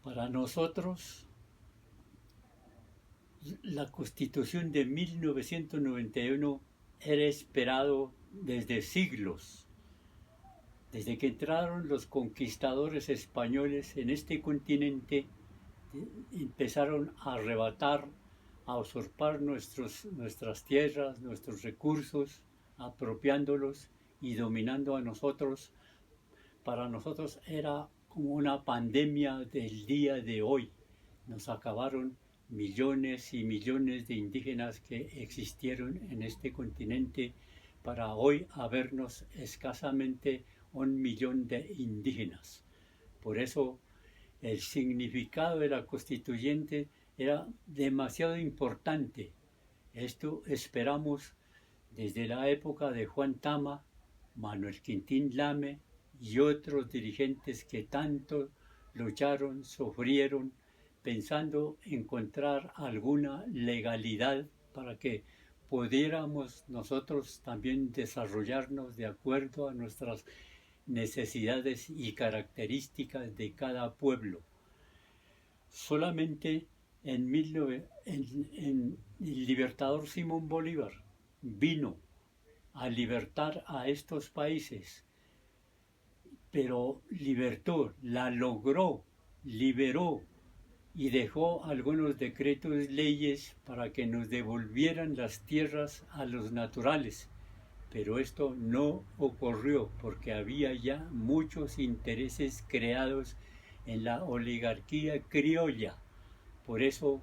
Para nosotros, la Constitución de 1991 era esperado desde siglos, desde que entraron los conquistadores españoles en este continente. Empezaron a arrebatar, a usurpar nuestras tierras, nuestros recursos, apropiándolos y dominando a nosotros. Para nosotros era como una pandemia del día de hoy. Nos acabaron millones y millones de indígenas que existieron en este continente, para hoy habernos escasamente 1 millón de indígenas. Por eso el significado de la constituyente era demasiado importante. Esto esperamos desde la época de Juan Tama, Manuel Quintín Lame y otros dirigentes que tanto lucharon, sufrieron, pensando encontrar alguna legalidad para que pudiéramos nosotros también desarrollarnos de acuerdo a nuestras necesidades y características de cada pueblo. Solamente en el libertador Simón Bolívar vino a libertar a estos países, pero libertó, la logró, liberó y dejó algunos decretos, leyes para que nos devolvieran las tierras a los naturales. Pero esto no ocurrió porque había ya muchos intereses creados en la oligarquía criolla. Por eso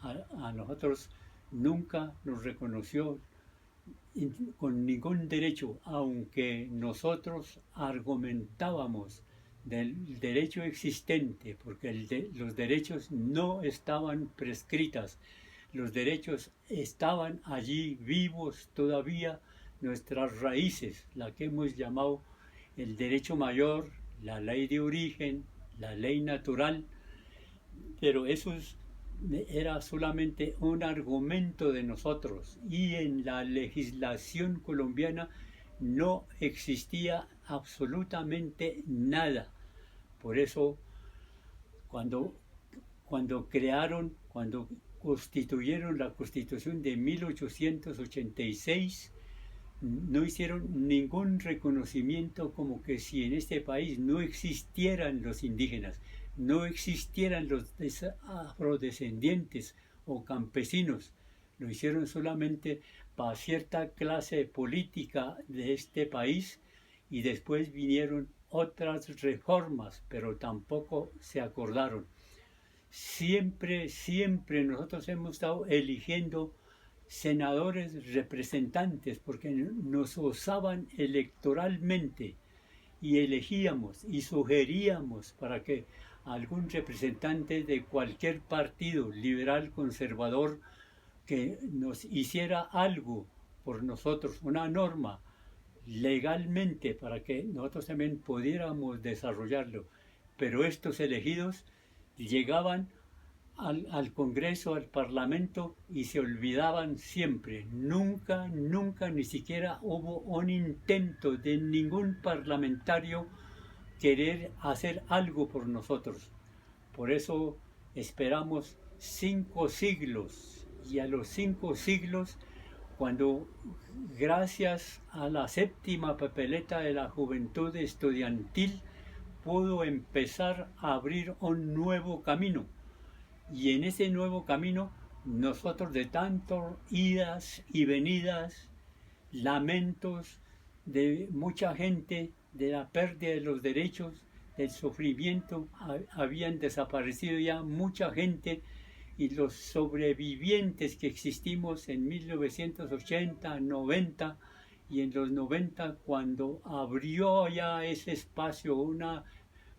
a nosotros nunca nos reconoció con ningún derecho, aunque nosotros argumentábamos del derecho existente, porque los derechos no estaban prescritas, los derechos estaban allí vivos todavía, nuestras raíces, la que hemos llamado el derecho mayor, la ley de origen, la ley natural, pero eso era solamente un argumento de nosotros, y en la legislación colombiana no existía absolutamente nada. Por eso cuando constituyeron la Constitución de 1886, no hicieron ningún reconocimiento, como que si en este país no existieran los indígenas, no existieran los afrodescendientes o campesinos. Lo hicieron solamente para cierta clase política de este país, y después vinieron otras reformas, pero tampoco se acordaron. Siempre nosotros hemos estado eligiendo senadores representantes, porque nos usaban electoralmente y elegíamos y sugeríamos para que algún representante de cualquier partido liberal, conservador, que nos hiciera algo por nosotros, una norma legalmente para que nosotros también pudiéramos desarrollarlo. Pero estos elegidos llegaban al Congreso, al Parlamento, y se olvidaban siempre. Nunca, ni siquiera hubo un intento de ningún parlamentario querer hacer algo por nosotros. Por eso esperamos 5 siglos, y a los 5 siglos, cuando gracias a la 7ª papeleta de la juventud estudiantil pudo empezar a abrir un nuevo camino. Y en ese nuevo camino, nosotros, de tantas idas y venidas, lamentos de mucha gente, de la pérdida de los derechos, del sufrimiento, habían desaparecido ya mucha gente, y los sobrevivientes que existimos en 1980, 90 y en los 90, cuando abrió ya ese espacio, una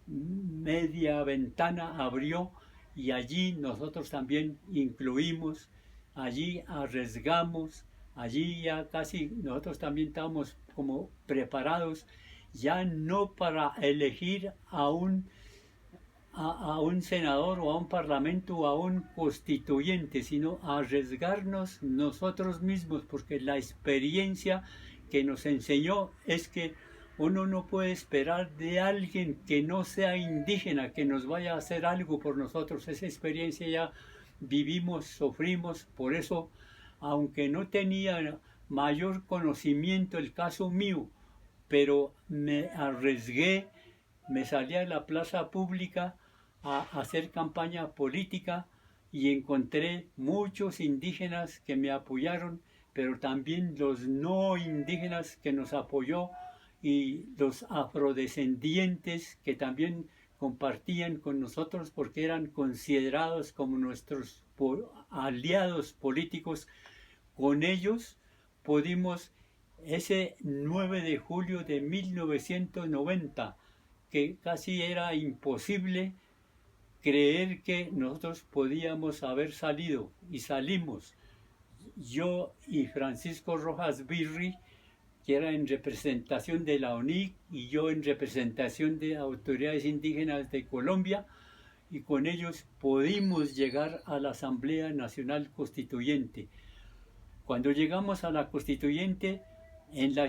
media ventana abrió, y allí nosotros también incluimos, allí arriesgamos, allí ya casi nosotros también estábamos como preparados, ya no para elegir a un senador o a un parlamento o a un constituyente, sino a arriesgarnos nosotros mismos, porque la experiencia que nos enseñó es que Uno no puede esperar de alguien que no sea indígena que nos vaya a hacer algo por nosotros. Esa experiencia ya vivimos, sufrimos, por eso, aunque no tenía mayor conocimiento el caso mío, pero me arriesgué, me salí a la plaza pública a hacer campaña política y encontré muchos indígenas que me apoyaron, pero también los no indígenas que nos apoyó y los afrodescendientes que también compartían con nosotros porque eran considerados como nuestros aliados políticos. Con ellos pudimos ese 9 de julio de 1990, que casi era imposible creer que nosotros podíamos haber salido, y salimos. Yo y Francisco Rojas Birri, que era en representación de la ONIC, y yo en representación de autoridades indígenas de Colombia, y con ellos pudimos llegar a la Asamblea Nacional Constituyente. Cuando llegamos a la Constituyente, en la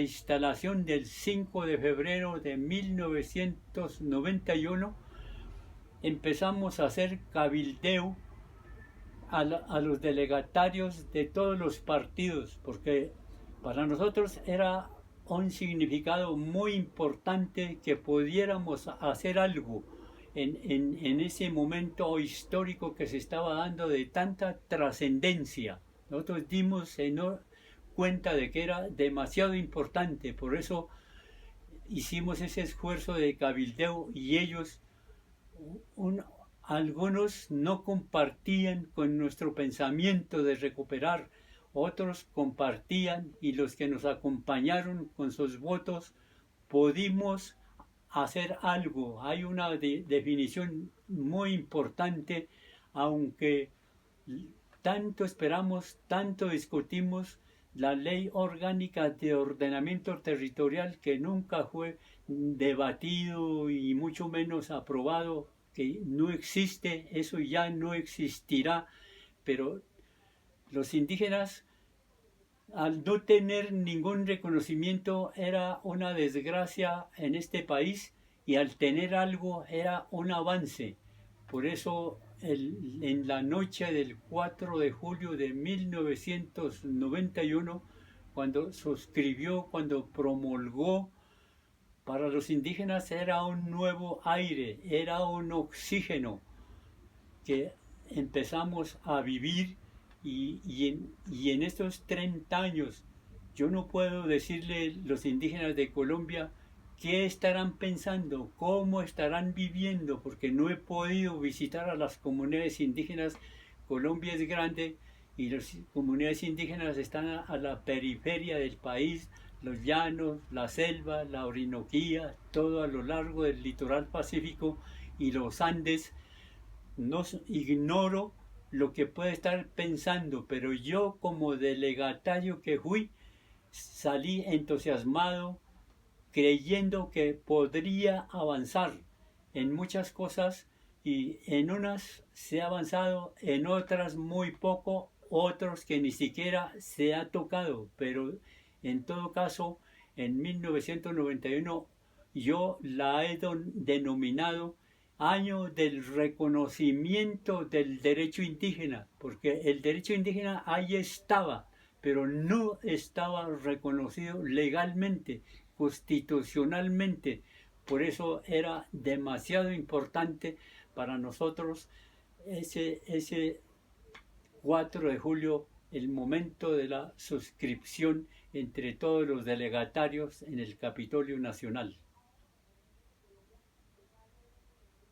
instalación del 5 de febrero de 1991, empezamos a hacer cabildeo a los delegatarios de todos los partidos, porque para nosotros era un significado muy importante que pudiéramos hacer algo en ese momento histórico que se estaba dando de tanta trascendencia. Nosotros dimos cuenta de que era demasiado importante, por eso hicimos ese esfuerzo de cabildeo y ellos, algunos no compartían con nuestro pensamiento de recuperar, otros compartían y los que nos acompañaron con sus votos pudimos hacer algo. Hay una definición muy importante, aunque tanto esperamos, tanto discutimos la ley orgánica de ordenamiento territorial que nunca fue debatido y mucho menos aprobado, que no existe, eso ya no existirá, pero los indígenas, al no tener ningún reconocimiento, era una desgracia en este país, y al tener algo era un avance. Por eso en la noche del 4 de julio de 1991, cuando suscribió, cuando promulgó, para los indígenas era un nuevo aire, era un oxígeno que empezamos a vivir, y en estos 30 años yo no puedo decirle a los indígenas de Colombia qué estarán pensando, cómo estarán viviendo, porque no he podido visitar a las comunidades indígenas. Colombia es grande y las comunidades indígenas están a la periferia del país, los llanos, la selva, la Orinoquía, todo a lo largo del litoral pacífico y los Andes. No ignoro lo que puede estar pensando, pero yo como delegatario que fui, salí entusiasmado, creyendo que podría avanzar en muchas cosas, y en unas se ha avanzado, en otras muy poco, otros que ni siquiera se ha tocado, pero en todo caso, en 1991 yo la he denominado año del reconocimiento del derecho indígena, porque el derecho indígena ahí estaba, pero no estaba reconocido legalmente, constitucionalmente. Por eso era demasiado importante para nosotros ese 4 de julio, el momento de la suscripción entre todos los delegatarios en el Capitolio Nacional.